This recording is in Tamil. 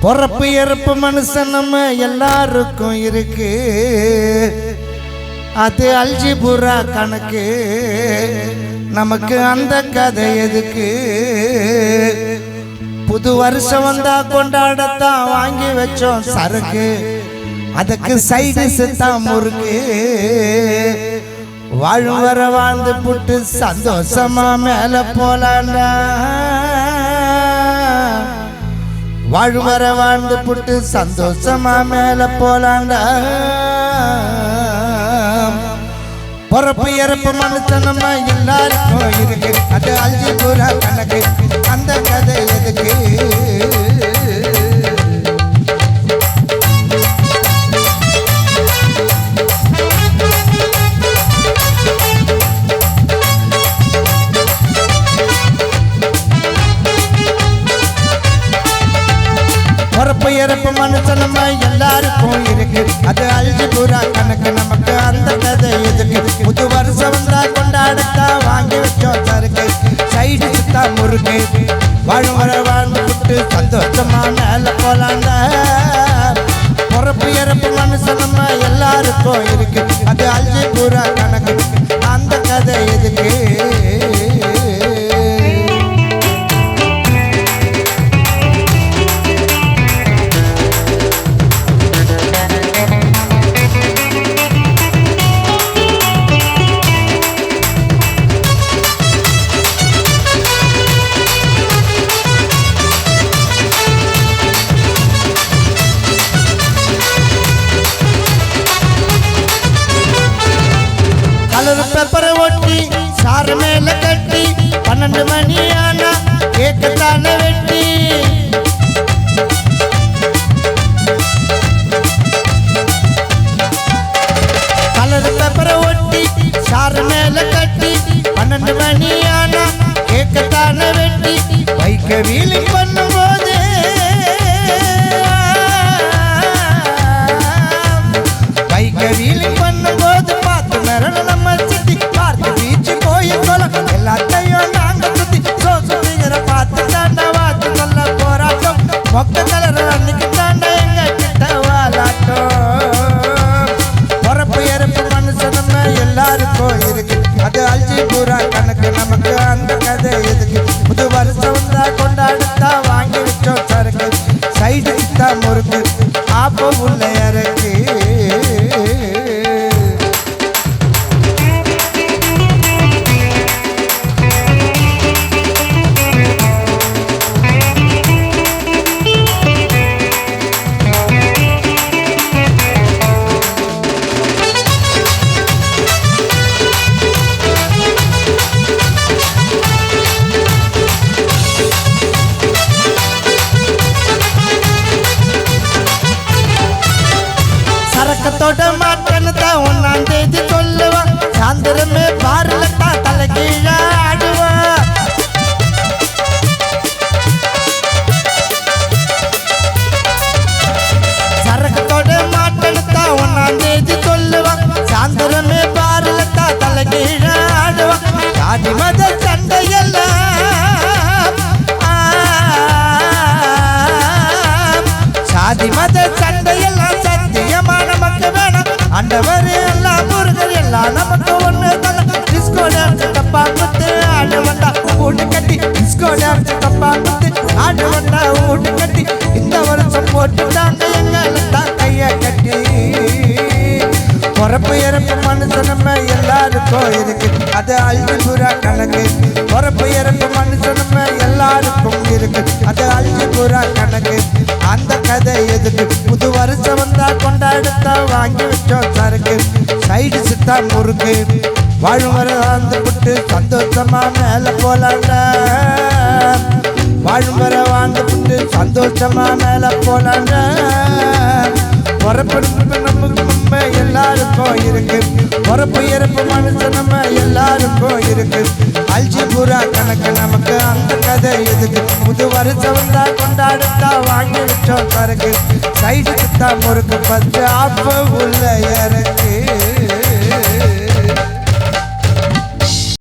பொறப்பு இறப்பு மனுஷன் நம்ம எல்லாருக்கும் இருக்கு. அது அல்ஜிபுரா கணக்கு. நமக்கு அந்த கதை எதுக்கு? புது வருஷம் வந்தா கொண்டாடத்தான் வாங்கி வச்சோம் சரக்கு. அதுக்கு சைடு தான் முறுக்கு. வாழும் வர வாழ்ந்து புட்டு சந்தோஷமா மேல போலாண்டா. வாழும் வர வாழ்ந்து புட்டு சந்தோஷமா மேல போலாண்டா. பொறப்பு இறப்பு மனுஷனமா எல்லாருக்கும் இருக்கு. அது அல்ஜிபுரா கணக்கு. அந்த கதை எதுக்கு? பொறப்பு இறப்பு மனுஷனமா எல்லாருக்கும் இருக்கு. அது அல்ஜிபுரா கணக்கு. நமக்கு அந்த கதை எதுக்கு? புது வருஷம் வந்தா கொண்டாடத்தான் வாங்கி வச்சோம் சரக்கு. சைடு சுத்தா முறுக்கு. வாழும் வர வாழ்ந்து விட்டு சந்தோஷமா மேல போலாண்டா. பொறப்பு இறப்பு மனுஷனமா எல்லாருக்கும் இருக்கு. அது அல்ஜிபுரா கணக்கு. அந்த கதை எதுக்கு? பேப்பரை ஒட்டி சார மேல கட்டி 12 மணி ஆனா கேக்கத்தான வெட்டி. கலர் பேப்பரை ஒட்டி சார மேல கட்டி 12 மணி ஆனா கேக்கத்தான வெட்டி. பைக்க வீலிங் பண்ணும்போது பைக்க வீலிங் பண்ணும்போது பார்த்து மிரள நம்ம சுத்தி. பார்த்து பீச்சு கோயில் குளம் எல்லாத்தையும் நாங்க சுத்தி. சோசுங்கிற பார்த்து தாண்டா வாத்து சொல்ல போராட்டம். மொக்க கலர் அன்னைக்கு தாண்டா எங்க கிட்ட வாலாட்டம். பொறப்பு இறப்பு மனுஷன் எல்லாருக்கும் இருக்கு. அது அல்ஜிபுரா கணக்கு. நமக்கு அந்த கதை எதுக்கு? புது வருஷம் வந்தா கொண்டாடுத்தா வாங்கி வச்சோம் சரக்கு. சைடு தான் முறுக்கு. ஆப்போ உள்ள இறக்கு. தொட மாட்டேன்னு தான் 1ஆம் தேதி சொல்லுவான். சாயந்தரமே பாருல தான் தலை கீழே ஆடுவான். சரக்கு தொட மாட்டேன்னு தான் 1ஆம் தேதி சொல்லுவான். சாயந்தரமே பாருல தான் தலை கீழே ஆடுவான். சாதி மத சண்டையெல்லாம் சாதி மத சண்டையெல்லாம் சத்தியமான நமக்கு வேணாம். ஆண்டவர் எல்லாம் முருகர் எல்லாம் நமக்கு ஒண்ணு தல. டிஸ்கோ டான்ஸ் கப்பா குத்து ஆடு வந்தா ஊட்டு கட்டி. டிஸ்கோ டான்ஸ் கப்பா குத்து ஆடு வந்தா ஊட்டு கட்டி. இந்த வருஷம் போட்டுட்டாங்க எங்கெல்லாம் கைய கட்டி. பொறப்பு இறப்பு மனுஷன் எல்லாருக்கும் இருக்கு. அது அல்ஜிபுரா கணக்கு. பொறப்பு இறப்பு மனுஷன் எல்லாருக்கும் இருக்கு. அது அல்ஜிபுரா கணக்கு. அந்த கதை எதுக்கு? புது வருஷம் வந்தா கொண்டாடுத்தா வாங்கி வச்சோம் சரக்கு. சைடு சித்தா முறுக்கு. வாழும் வர வாழ்ந்து விட்டு சந்தோஷமா மேல போலாண்டா. வாழும் வர வாழ்ந்து விட்டு சந்தோஷமா மேல போலாண்டா. பொறப்பு நம்ம எல்லாருக்கும் இருக்கு. பொறப்பு இறப்பு மனுஷன் நம்ம எல்லாருக்கும் இருக்கு. அல்ஜிபுரா கணக்கு. நமக்கு அந்த கதை எதுக்கு? புது வருஷம் வந்தா கொண்டாடுத்தா வாங்கி வச்சோம் சரக்கு. சைடு தான் முறுக்கு. 10 ஆப்ப உள்ள இறக்கு.